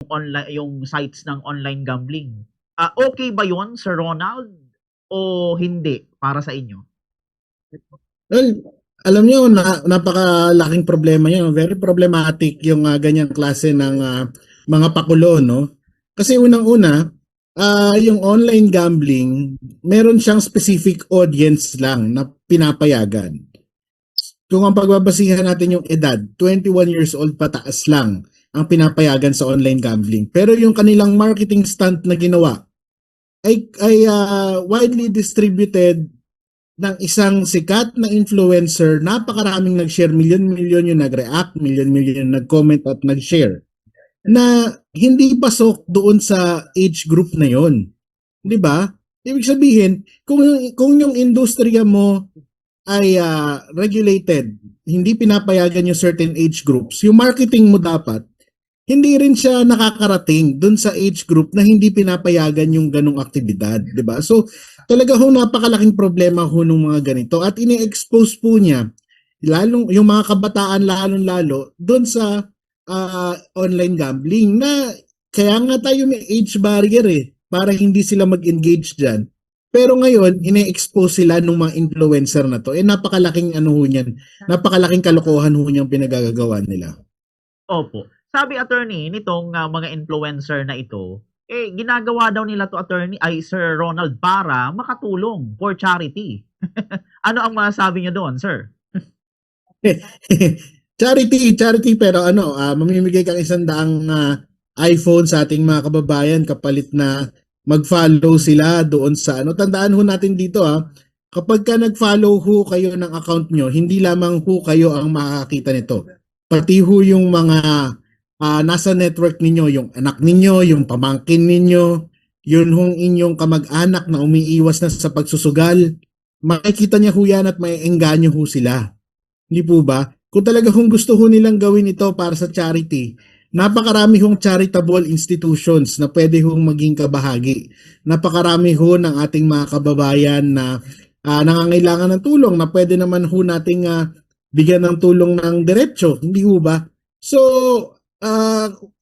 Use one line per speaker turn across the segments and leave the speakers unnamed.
online yung sites ng online gambling. Okay ba 'yon, Sir Ronald, o hindi para sa inyo?
Well, alam niyo napakalaking problema 'yan, very problematic yung ganyang klase ng mga pakulo, no? Kasi unang-una, yung online gambling, meron siyang specific audience lang na pinapayagan. Kung ang pagbabasihan natin yung edad, 21 years old pataas lang ang pinapayagan sa online gambling. Pero yung kanilang marketing stunt na ginawa ay widely distributed ng isang sikat na influencer, napakaraming nag-share, milyon-milyon yung nag-react, milyon-milyon yung nag-comment at nag-share, na hindi pasok doon sa age group na yon. 'Di ba? Ibig sabihin, kung yung industriya mo ay regulated, hindi pinapayagan yung certain age groups, yung marketing mo dapat hindi rin siya nakakarating dun sa age group na hindi pinapayagan yung ganong aktibidad, 'di ba? So, talaga ho napakalaking problema ho ng mga ganito at ini-expose po niya lalong yung mga kabataan lalong-lalo dun sa online gambling na kaya nga tayo may age barrier para hindi sila mag-engage diyan. Pero ngayon, ine-expose sila ng mga influencer na to. Napakalaking ano ho niyan, napakalaking kalokohan ho niyang pinagagagawa nila.
Opo. Sabi attorney nitong, mga influencer na ito, ginagawa daw nila 'to Sir Ronald, para makatulong for charity. Ano ang masasabi niyo doon, sir?
Charity pero mamimigay kang 100 iPhone sa ating mga kababayan kapalit na mag-follow sila doon sa ano. Tandaan ho natin dito kapag ka nag-follow ho kayo ng account nyo, hindi lamang ho kayo ang makakakita nito. Pati ho yung mga nasa network ninyo, yung anak ninyo, yung pamangkin ninyo, yun hong inyong kamag-anak na umiiwas na sa pagsusugal, makikita niya ho yan at may engganyo ho sila. Hindi po ba? Kung talaga kung gusto ho nilang gawin ito para sa charity, napakarami hong charitable institutions na pwede hong maging kabahagi. Napakarami ho ng ating mga kababayan na nangangailangan ng tulong na pwede naman ho nating bigyan ng tulong ng diretsyo. Hindi ho ba? So,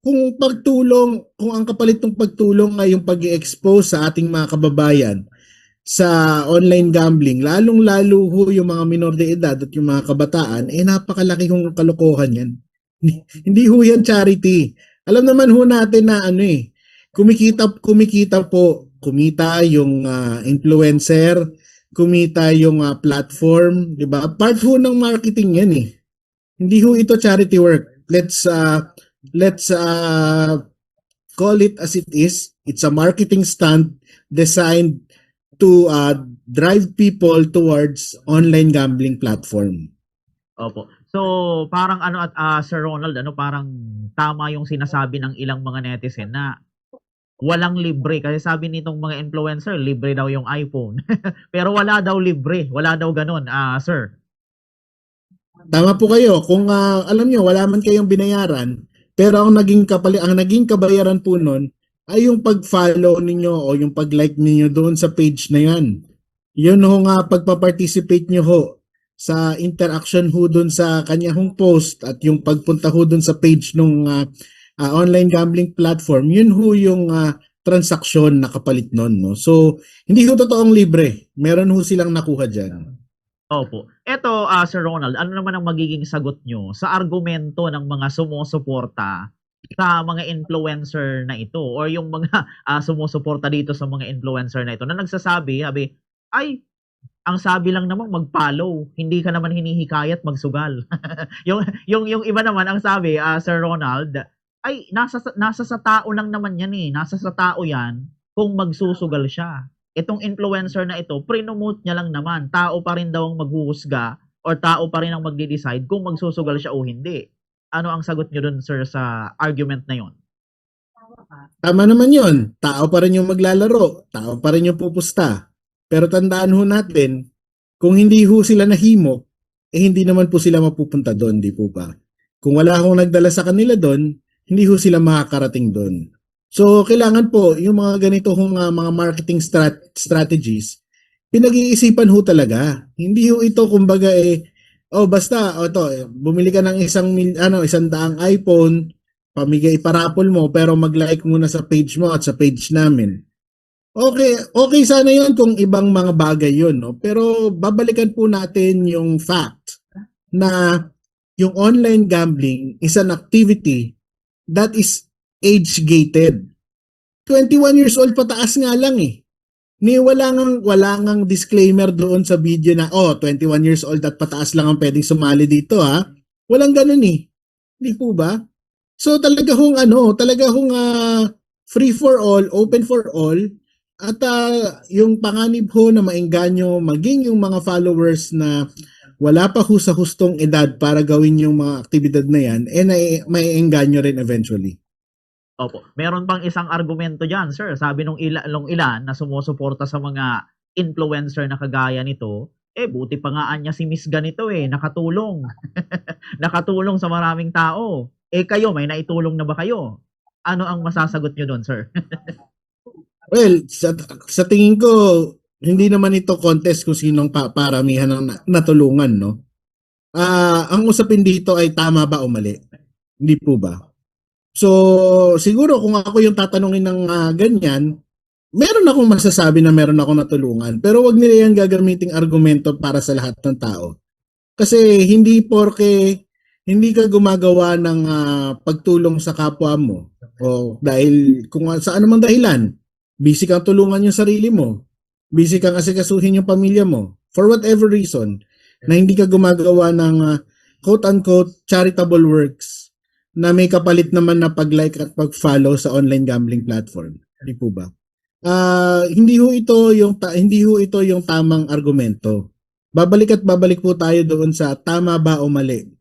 kung ang kapalit ng pagtulong ay yung pag-i-expose sa ating mga kababayan sa online gambling, lalong-lalo ho yung mga minor de edad at yung mga kabataan, napakalaki hong kalokohan yan. Hindi ho yan charity. Alam naman ho natin na kumikita po, kumita yung influencer, kumita yung platform, di ba? Part ho ng marketing yan eh. Hindi ho ito charity work. Let's call it as it is. It's a marketing stunt designed to drive people towards online gambling platform.
Opo. So, parang Sir Ronald, parang tama yung sinasabi ng ilang mga netizen na walang libre. Kasi sabi nitong mga influencer, libre daw yung iPhone. Pero wala daw libre. Wala daw ganun, sir.
Tama po kayo. Kung alam nyo, wala man kayong binayaran, pero ang naging kabayaran po nun ay yung pag-follow ninyo o yung pag-like ninyo doon sa page na yan. Yun ho nga pagpa-participate nyo ho sa interaction ho doon sa kanya hong post at yung pagpunta ho doon sa page ng online gambling platform, yun ho yung transaksyon na kapalit nun. No? So, hindi ho totoong libre. Meron ho silang nakuha dyan.
Opo. Eto, Sir Ronald, ano naman ang magiging sagot nyo sa argumento ng mga sumusuporta sa mga influencer na ito or yung mga sumusuporta dito sa mga influencer na ito na nagsasabi, ay, ang sabi lang naman mag-follow, hindi ka naman hinihikayat magsugal. yung iba naman ang sabi, Sir Ronald, ay nasa sa tao lang naman yan nasa sa tao yan kung magsusugal siya. Itong influencer na ito, pre-promote niya lang naman. Tao pa rin daw ang maghuhusga or tao pa rin ang magde-decide kung magsusugal siya o hindi. Ano ang sagot niyo dun, sir, sa argument na yon?
Tama naman yon. Tao pa rin yung maglalaro. Tao pa rin yung pupusta. Pero tandaan ho natin, kung hindi ho sila nahimo, hindi naman po sila mapupunta doon, di po ba? Kung wala akong nagdala sa kanila doon, hindi ho sila makakarating doon. So, kailangan po, yung mga ganito hong mga marketing strategies, pinag-iisipan ho talaga. Hindi ho ito, kumbaga basta, bumili ka ng 100 iPhone, pamigay parapol mo pero mag-like muna sa page mo at sa page namin. Okay, okay sana 'yon kung ibang mga bagay 'yon, no? Pero babalikan po natin yung fact na yung online gambling is an activity that is age-gated. 21 years old pataas nga lang eh. Wala ngang disclaimer doon sa video na 21 years old at pataas lang ang pwedeng sumali dito ha. Walang ganun eh. Hindi po ba? So talaga hong free for all, open for all at yung panganib ho na maengganyo maging yung mga followers na wala pa ho sa hustong edad para gawin yung mga aktibidad na yan may engganyo rin eventually.
Opo. Meron pang isang argumento diyan, sir. Sabi nung ilan na sumusuporta sa mga influencer na kagaya nito, buti pa nga anya si Miss ganito nakatulong. Nakatulong sa maraming tao. Kayo, may naitulong na ba kayo? Ano ang masasagot niyo doon, sir?
Well, sa tingin ko, hindi naman ito contest kung sinong paramihan ng natulungan, no? Ang usapin dito ay tama ba o mali? Hindi po ba? So, siguro kung ako yung tatanungin ng ganyan, meron akong masasabi na meron akong natulungan. Pero wag nila yan gagamiting argumento para sa lahat ng tao. Kasi hindi porke hindi ka gumagawa ng pagtulong sa kapwa mo o dahil kung sa anumang dahilan, busy kang tulungan yung sarili mo, busy kang asikasuhin yung pamilya mo, for whatever reason, na hindi ka gumagawa ng quote-unquote charitable works na may kapalit naman na pag-like at pag-follow sa online gambling platform. Hindi po ba? Hindi ho ito yung tamang argumento. Babalik po tayo doon sa tama ba o mali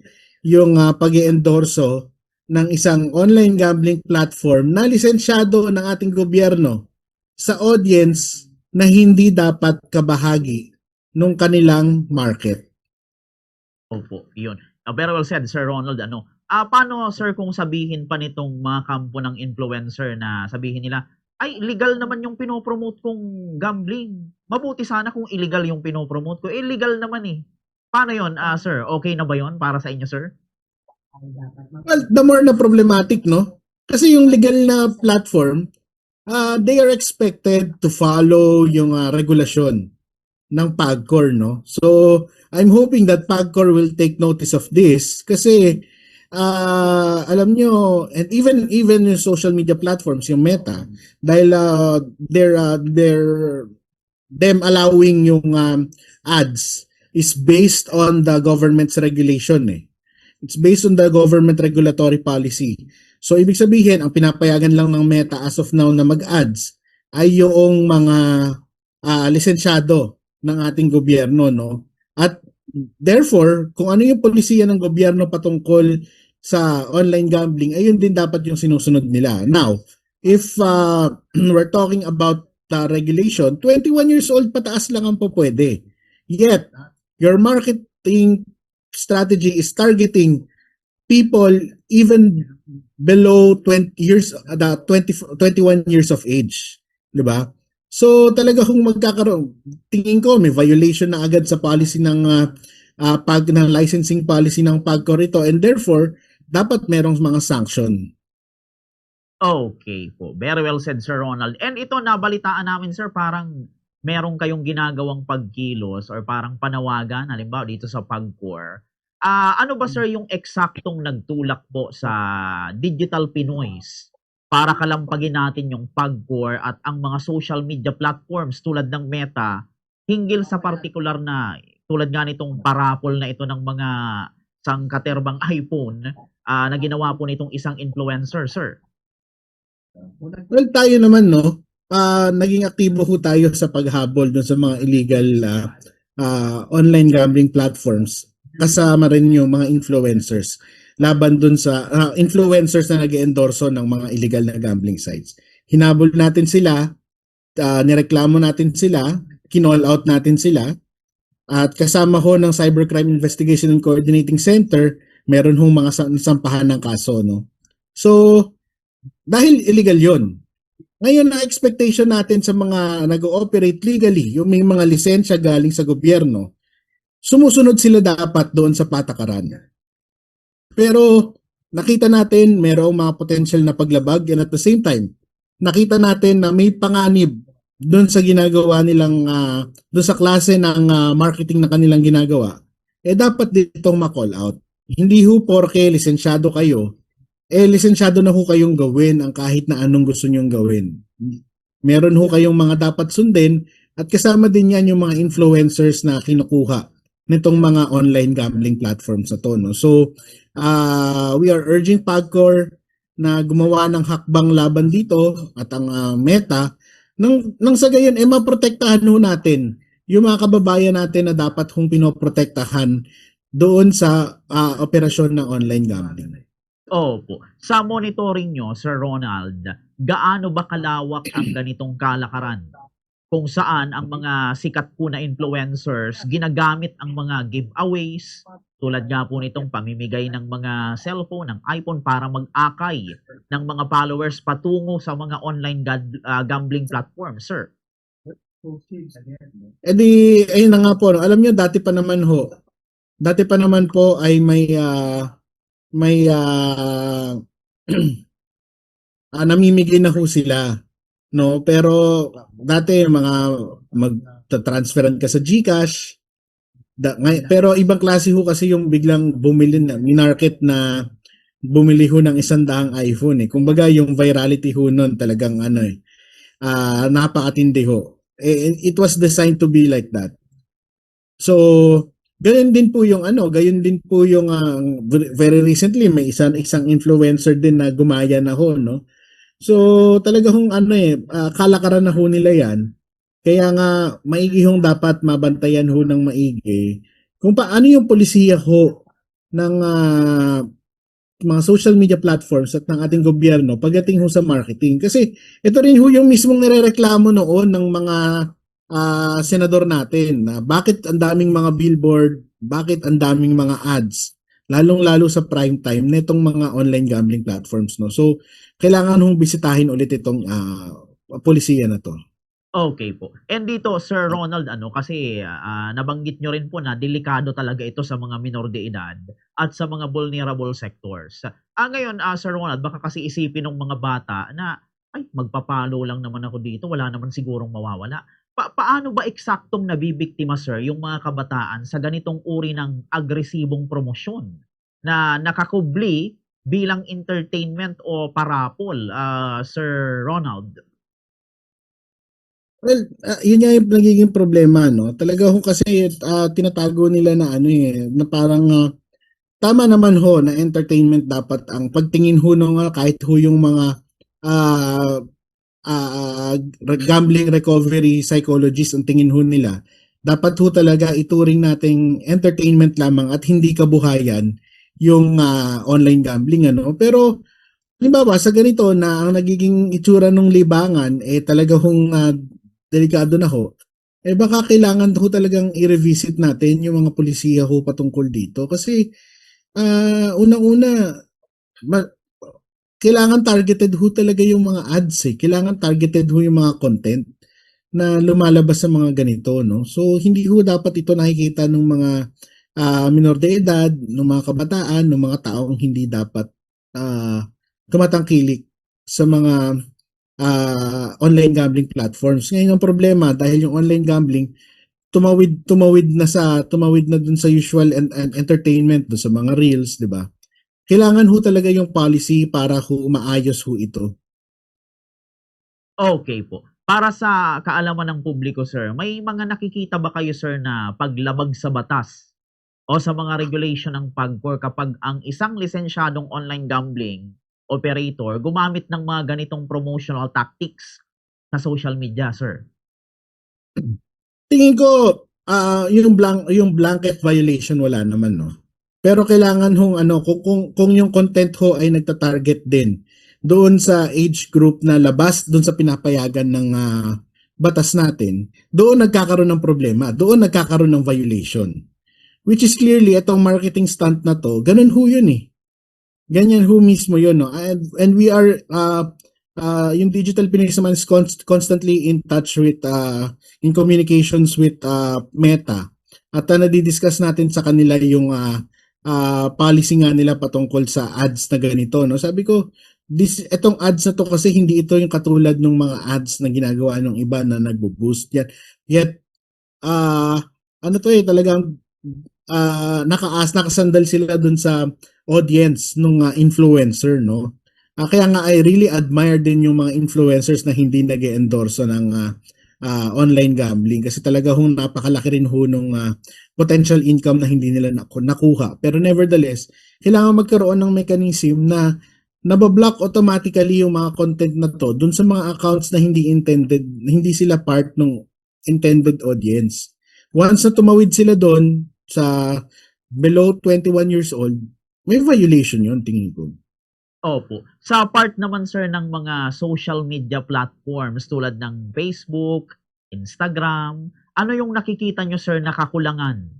yung pag-iendorso ng isang online gambling platform na lisensyado ng ating gobyerno sa audience na hindi dapat kabahagi ng kanilang market.
Opo, yun. Very well said, Sir Ronald. Paano, sir, kung sabihin pa nitong mga kampo ng influencer na sabihin nila, ay, legal naman yung pinopromote kong gambling. Mabuti sana kung illegal yung pinopromote ko. Legal naman eh. Paano yun, sir? Okay na ba yun para sa inyo, sir?
Well, the more na problematic, no? Kasi yung legal na platform, they are expected to follow yung regulasyon ng PAGCOR, no? So, I'm hoping that PAGCOR will take notice of this kasi alam nyo, and even yung social media platforms, yung Meta, dahil them allowing yung ads is based on the government's regulation eh. It's based on the government regulatory policy. So, ibig sabihin, ang pinapayagan lang ng Meta as of now na mag-ads ay yung mga lisensyado ng ating gobyerno, no? At therefore, kung ano yung polisiya ng gobyerno patungkol sa online gambling, ayun din dapat yung sinusunod nila. Now, if we're talking about the regulation, 21 years old pataas lang ang pwede. Yet, your marketing strategy is targeting people even below 21 years of age, 'di ba? So talaga kung magkakaroon, tingin ko may violation na agad sa policy ng ng licensing policy ng PAGCOR ito, and therefore dapat merong mga sanction.
Okay po. Very well said, Sir Ronald. And ito, nabalitaan namin, sir, parang meron kayong ginagawang pagkilos or parang panawagan, halimbawa dito sa PAGCOR. Ano ba, sir, yung eksaktong nagtulak po sa Digital Pinoys para kalampagin natin yung PAGCOR at ang mga social media platforms tulad ng Meta hinggil sa particular na tulad nga nitong parapol na ito ng mga sangkaterbang iPhone na ginawa po nitong isang influencer, sir?
Well, tayo naman, no, naging aktibo ho tayo sa paghabol dun sa mga illegal online gambling platforms. Kasama rin yung mga influencers laban dun sa influencers na nag-endorso ng mga illegal na gambling sites. Hinabol natin sila, nireklamo natin sila, kinall out natin sila, at kasama ho ng Cybercrime Investigation and Coordinating Center, meron hong mga sampahan ng kaso, no. So, dahil illegal 'yon. Ngayon, na expectation natin sa mga nag-ooperate legally, yung may mga lisensya galing sa gobyerno, sumusunod sila dapat doon sa patakaran. Pero nakita natin merong mga potential na paglabag and at the same time, nakita natin na may panganib doon sa ginagawa nilang doon sa klase ng marketing na kanilang ginagawa, dapat ditong ma-call out. Hindi ho porke lisensyado kayo, lisensyado na ho kayong gawin ang kahit na anong gusto nyong gawin. Meron ho kayong mga dapat sundin at kasama din yan yung mga influencers na kinukuha nitong mga online gambling platforms na to. No? So, we are urging PAGCOR na gumawa ng hakbang laban dito at ang Meta nang sa gayon maprotektahan ho natin yung mga kababayan natin na dapat hong pinoprotektahan doon sa operasyon ng online gambling.
Opo. Sa monitoring nyo, Sir Ronald, gaano ba kalawak ang ganitong kalakaran? Kung saan ang mga sikat po na influencers ginagamit ang mga giveaways tulad nga po nitong pamimigay ng mga cellphone, ng iPhone para mag-akay ng mga followers patungo sa mga online gambling platform, sir.
Ayun na nga po, no? Alam nyo, dati pa naman po ay may namimigay na ho sila, no? Pero dati mga magta-transferan ka sa GCash, pero ibang klase ho kasi yung biglang bumili na minarket na bumili ho ng 100 iPhone Kumbaga yung virality ho nun talagang napakatindi ho. It was designed to be like that. So gayon din po yung very recently may isang influencer din na gumaya na ho, no. So talaga hong kalakaran na ho nila yan. Kaya nga maigi hong dapat mabantayan ho ng maigi kung paano yung polisiya ho ng mga social media platforms at ng ating gobyerno pagdating ho sa marketing. Kasi ito rin ho yung mismong nirereklamo noon ng mga senador natin na bakit ang daming mga billboard, bakit ang daming mga ads, lalong-lalo sa prime time nitong mga online gambling platforms, no. So kailangan hong bisitahin ulit itong polisiya na to.
Okay po. And dito, Sir Ronald, kasi nabanggit nyo rin po na delikado talaga ito sa mga minor de edad at sa mga vulnerable sectors. Ngayon, Sir Ronald, baka kasi isipin ng mga bata na, ay, magpapalo lang naman ako dito, wala naman sigurong mawawala. Paano ba eksaktong nabibiktima, sir, yung mga kabataan sa ganitong uri ng agresibong promosyon na nakakubli bilang entertainment o parapol, Sir Ronald?
Well, yun nga yung nagiging problema, no? Talaga ho kasi tinatago nila na na parang tama naman ho na entertainment dapat ang pagtingin ho ng kahit ho yung mga gambling recovery psychologists ang tingin ho nila. Dapat ho talaga ituring nating entertainment lamang at hindi kabuhayan yung online gambling, Pero halimbawa sa ganito na ang nagiging itsura ng libangan talaga hong delikado na ho, baka kailangan ho talagang i-revisit natin yung mga polisiya ho patungkol dito. Kasi unang-una, kailangan targeted ho talaga yung mga ads Kailangan targeted ho yung mga content na lumalabas sa mga ganito, no? So, hindi ho dapat ito nakikita ng mga minor de edad, ng mga kabataan, ng mga taong hindi dapat tumatangkilik sa mga online gambling platforms. Ngayon ang problema dahil yung online gambling tumawid na dun sa usual and entertainment dun sa mga reels, 'di ba? Kailangan ho talaga yung policy para ho maayos ho ito.
Okay po. Para sa kaalaman ng publiko, sir, may mga nakikita ba kayo, sir, na paglabag sa batas o sa mga regulation ng PAGCOR kapag ang isang lisensyadong online gambling operator gumamit ng mga ganitong promotional tactics sa social media, sir?
Tingin ko yung blanket violation wala naman, no. Pero kailangan hong kung yung content ho ay nagta-target din doon sa age group na labas doon sa pinapayagan ng batas natin, doon nagkakaroon ng problema, doon nagkakaroon ng violation. Which is clearly itong marketing stunt na to, ganun ho yun Ganyan ho mismo yun, no. And we are yung Digital Pinoy naman is constantly in touch with in communications with Meta at nadidiscuss natin sa kanila yung policy nga nila patungkol sa ads na ganito, no? Sabi ko, etong ads na to kasi hindi ito yung katulad ng mga ads na ginagawa ng iba na nagbo-boost yan. Yet, ano to talagang nakasandal sila dun sa audience nung influencer, no? Kaya nga I really admire din yung mga influencers na hindi nag-endorso ng online gambling kasi talaga napakalaki rin nung potential income na hindi nila nakuha. Pero nevertheless, kailangan magkaroon ng mechanism na nabablock automatically yung mga content na to dun sa mga accounts na hindi sila part ng intended audience. Once na tumawid sila doon sa below 21 years old, may violation yun, tingin ko.
Opo. Sa part naman sir ng mga social media platforms tulad ng Facebook, Instagram, ano yung nakikita nyo sir na kakulangan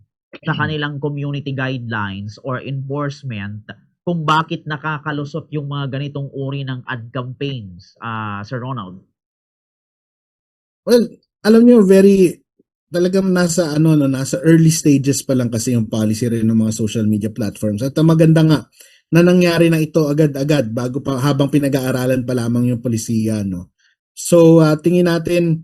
sa kanilang community guidelines or enforcement kung bakit nakakalusot yung mga ganitong uri ng ad campaigns, Sir Ronald?
Well, alam nyo, talagang nasa early stages pa lang kasi yung policy rin ng mga social media platforms. At maganda nga na nangyari na ito agad-agad habang pinag-aaralan pa lamang yung polisiya, no. So, tingin natin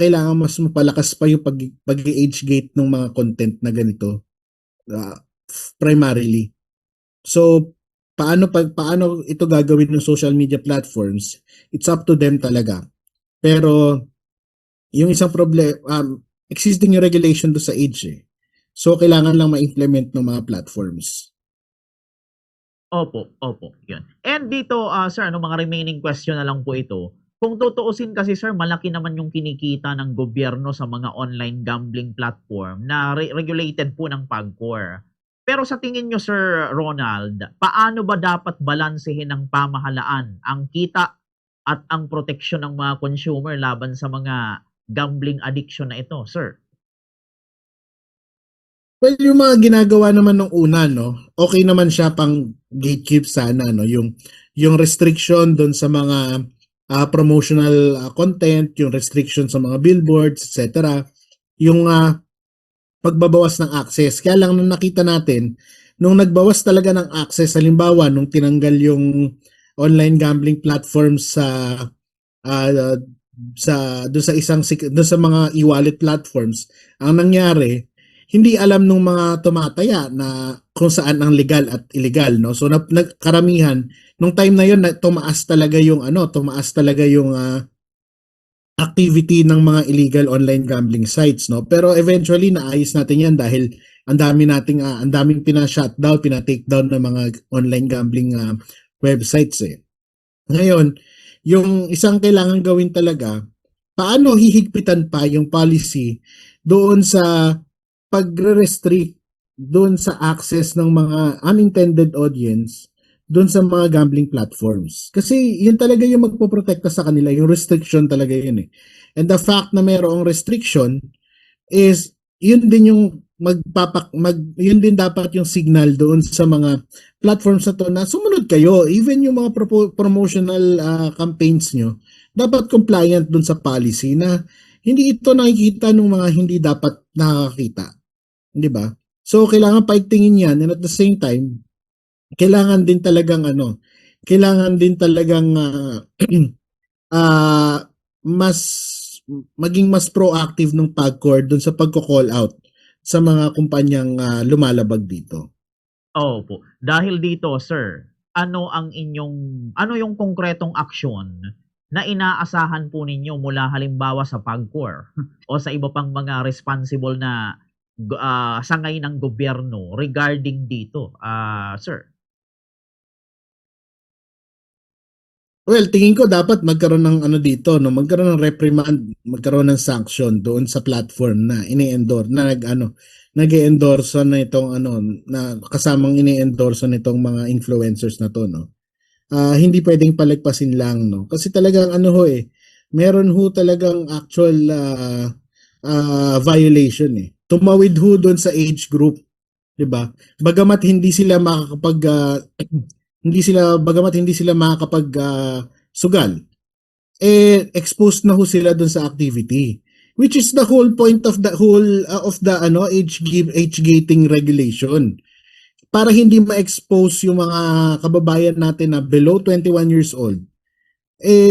kailangan mas mapalakas pa yung pag-age gate ng mga content na ganito primarily. So, paano ito gagawin ng social media platforms? It's up to them talaga. Pero yung isang existing yung regulation do sa age eh. So, kailangan lang ma-implement ng mga platforms.
Opo, yun. And dito, sir, mga remaining question na lang po ito. Kung tutuusin kasi sir, malaki naman yung kinikita ng gobyerno sa mga online gambling platform na regulated po ng PAGCOR. Pero sa tingin nyo, Sir Ronald, paano ba dapat balansehin ng pamahalaan ang kita at ang proteksyon ng mga consumer laban sa mga gambling addiction na ito, sir?
Well, yung mga ginagawa naman nung una, no, okay naman siya pang gatekeep sana, no, yung restriction doon sa mga promotional content, yung restriction sa mga billboards, etc. Yung pagbabawas ng access. Kaya lang nung nakita natin, nung nagbawas talaga ng access, halimbawa nung tinanggal yung online gambling platforms doon sa mga e-wallet platforms, ang nangyari, hindi alam nung mga tumataya na kung saan ang legal at illegal, no. So nagkaramihan nung time na yon tumaas talaga yung activity ng mga illegal online gambling sites, no. Pero eventually naayos natin yan dahil ang daming pina-shutdown, pina-take down ng mga online gambling websites eh. Ngayon, yung isang kailangan gawin talaga, paano hihigpitan pa yung policy doon sa pagre-restrict doon sa access ng mga unintended audience doon sa mga gambling platforms. Kasi yun talaga yung magpoprotekta sa kanila, yung restriction talaga yun eh. And the fact na mayroong restriction is yun din yung yun din dapat yung signal doon sa mga platforms na to na sumunod kayo. Even yung mga promotional campaigns nyo, dapat compliant doon sa policy na hindi ito nakikita ng mga hindi dapat nakakita. Di ba? So, kailangan paigtingin yan and at the same time, kailangan din talagang maging mas proactive ng PAGCOR dun sa pagko-call out sa mga kumpanyang lumalabag dito.
Opo. Dahil dito, sir, ano yung konkretong aksyon na inaasahan po ninyo mula halimbawa sa PAGCOR o sa iba pang mga responsible na sangay ng gobyerno regarding dito, sir?
Well, tingin ko dapat magkaroon ng magkaroon ng reprimand, magkaroon ng sanction doon sa platform na nag-endorse na itong na kasamang ini-endorse nitong mga influencers na to, no. Hindi pwedeng palagpasin lang, no. Kasi talagang meron talagang actual violation eh. Tumawid doon sa age group, 'di ba? Bagamat hindi sila makakapag sugal, exposed na sila doon sa activity, which is the whole point of the age gating regulation. para hindi ma-expose yung mga kababayan natin na below 21 years old,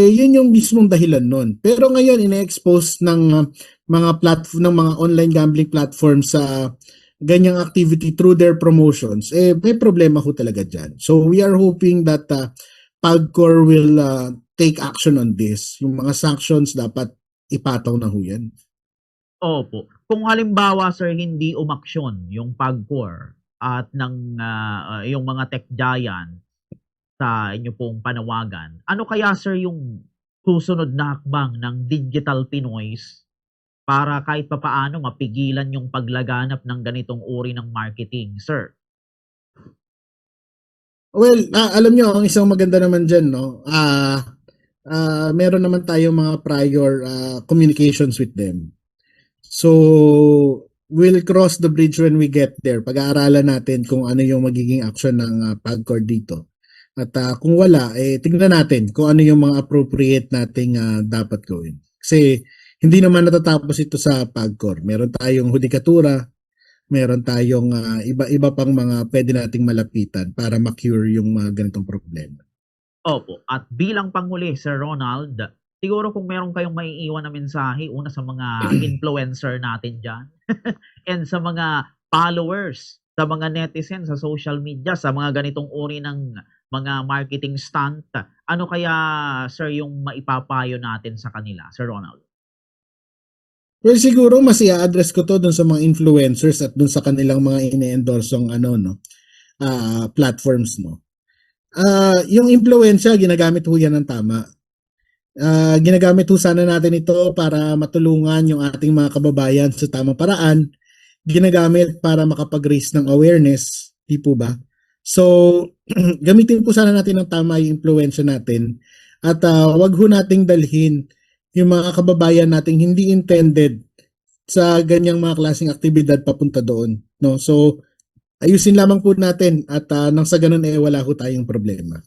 yun yung mismong dahilan nun. Pero ngayon, ine-expose ng mga platform, ng mga online gambling platforms sa ganyang activity through their promotions, may problema ho talaga dyan. So, we are hoping that PAGCOR will take action on this. Yung mga sanctions dapat ipataw na ho yan.
Opo. Kung halimbawa, sir, hindi umaksyon yung PAGCOR at yung mga tech giant sa inyo pong panawagan, ano kaya, sir, yung susunod na hakbang ng Digital Pinoys para kahit papaano mapigilan yung paglaganap ng ganitong uri ng marketing, sir?
Well, alam nyo, ang isang maganda naman dyan, no? Meron naman tayong mga prior communications with them. So, we'll cross the bridge when we get there. Pag-aaralan natin kung ano yung magiging action ng PAGCOR dito. At kung wala, tingnan natin kung ano yung mga appropriate nating dapat gawin. Kasi hindi naman natatapos ito sa PAGCOR. Meron tayong hudikatura, meron tayong iba-iba pang mga pwede nating malapitan para ma-cure yung mga ganitong problema.
Opo. At bilang panghuli, Sir Ronald, siguro kung meron kayong maiiwan na mensahe, una sa mga influencer natin dyan, and sa mga followers, sa mga netizens sa social media, sa mga ganitong uri ng mga marketing stunt, ano kaya, sir, yung maipapayo natin sa kanila, Sir Ronald?
Well, siguro mas i-address ko to dun sa mga influencers at dun sa kanilang mga ine-endorsong platforms, no. Yung influensya, ginagamit ho yan ng tama. Ginagamit ho sana natin ito para matulungan yung ating mga kababayan sa tamang paraan. Ginagamit para makapag-raise ng awareness, di po ba? So, gamitin po sana natin ng tama yung influensya natin at wag ho nating dalhin yung mga kababayan nating hindi intended sa ganyang mga klaseng aktibidad papunta doon, no? So, ayusin lamang po natin at nang sa ganun wala ho tayong problema.